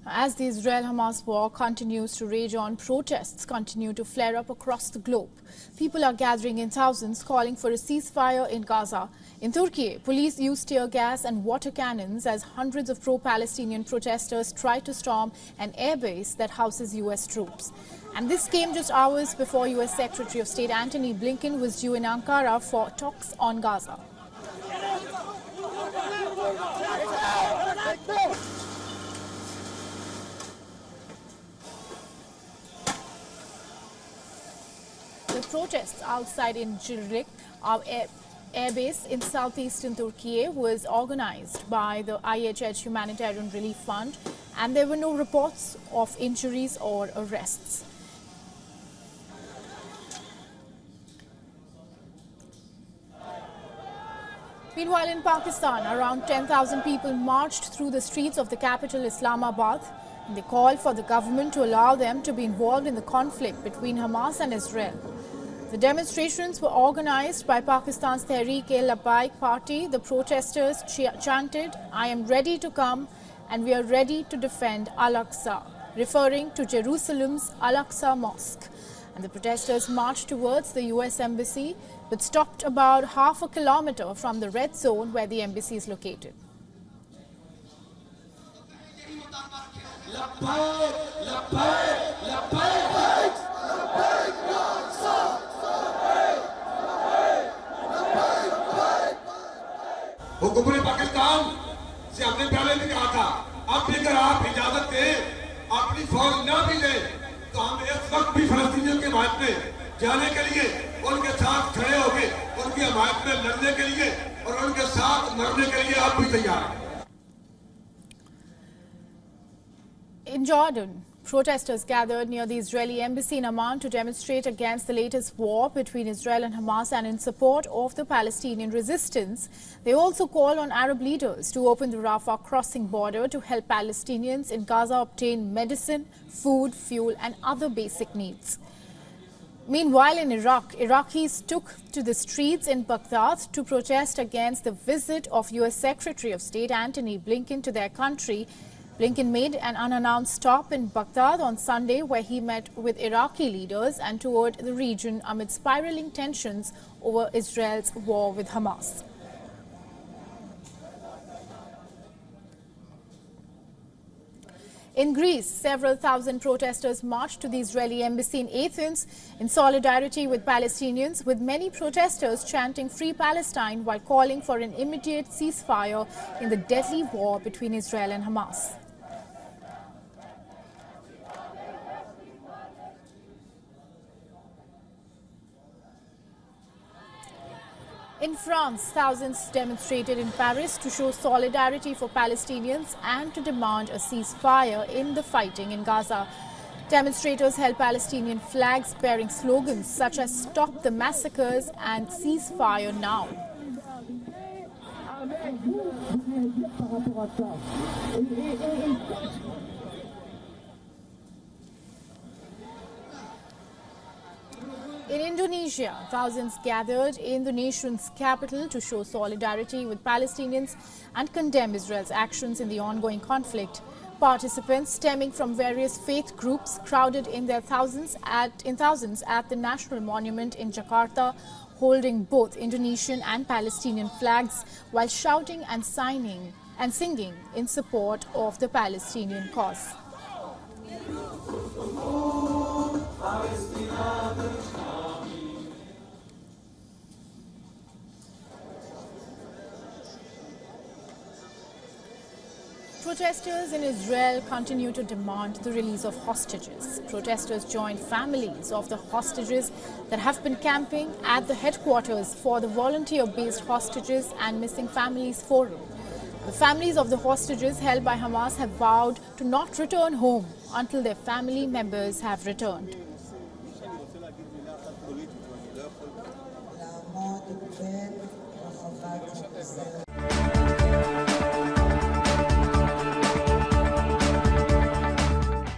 As the Israel-Hamas war continues to rage on, protests continue to flare up across the globe. People are gathering in thousands, calling for a ceasefire in Gaza. In Turkey, police used tear gas and water cannons as hundreds of pro-Palestinian protesters tried to storm an airbase that houses U.S. troops. And this came just hours before U.S. Secretary of State Antony Blinken was due in Ankara for talks on Gaza. The protests outside in Incirlik, our airbase in southeastern Turkey, was organized by the IHH Humanitarian Relief Fund, and there were no reports of injuries or arrests. Meanwhile, in Pakistan, around 10,000 people marched through the streets of the capital Islamabad. And they called for the government to allow them to be involved in the conflict between Hamas and Israel. The demonstrations were organized by Pakistan's Tehreek-e-Labbaik party. The protesters chanted, "I am ready to come and we are ready to defend Al-Aqsa," referring to Jerusalem's Al-Aqsa Mosque. And the protesters marched towards the U.S. Embassy, but stopped about half a kilometer from the red zone where the embassy is located. हुकूमत पाकिस्तान से हमने पहले भी कहा था, अब भी अगर आप इजाजत दें, अपनी फौज न भी लें, तो हम इस वक्त भी फलस्तीनियों की हिमायत में जाने के लिए, उनके साथ खड़े होकर उनकी हिमायत में लड़ने के लिए और उनके साथ मरने के लिए आप भी तैयार हैं। In Jordan, protesters gathered near the Israeli embassy in Amman to demonstrate against the latest war between Israel and Hamas and in support of the Palestinian resistance. They also called on Arab leaders to open the Rafah crossing border to help Palestinians in Gaza obtain medicine, food, fuel and other basic needs. Meanwhile, in Iraq, Iraqis took to the streets in Baghdad to protest against the visit of U.S. Secretary of State Antony Blinken to their country. Blinken made an unannounced stop in Baghdad on Sunday, where he met with Iraqi leaders and toured the region amid spiraling tensions over Israel's war with Hamas. In Greece, several thousand protesters marched to the Israeli embassy in Athens in solidarity with Palestinians, with many protesters chanting "Free Palestine" while calling for an immediate ceasefire in the deadly war between Israel and Hamas. In France, thousands demonstrated in Paris to show solidarity for Palestinians and to demand a ceasefire in the fighting in Gaza. Demonstrators held Palestinian flags bearing slogans such as "Stop the massacres" and "Ceasefire now." In Indonesia, thousands gathered in the nation's capital to show solidarity with Palestinians and condemn Israel's actions in the ongoing conflict. Participants stemming from various faith groups crowded in thousands at the National Monument in Jakarta, holding both Indonesian and Palestinian flags while shouting and singing in support of the Palestinian cause. Protesters in Israel continue to demand the release of hostages. Protesters joined families of the hostages that have been camping at the headquarters for the volunteer-based Hostages and Missing Families Forum. The families of the hostages held by Hamas have vowed to not return home until their family members have returned.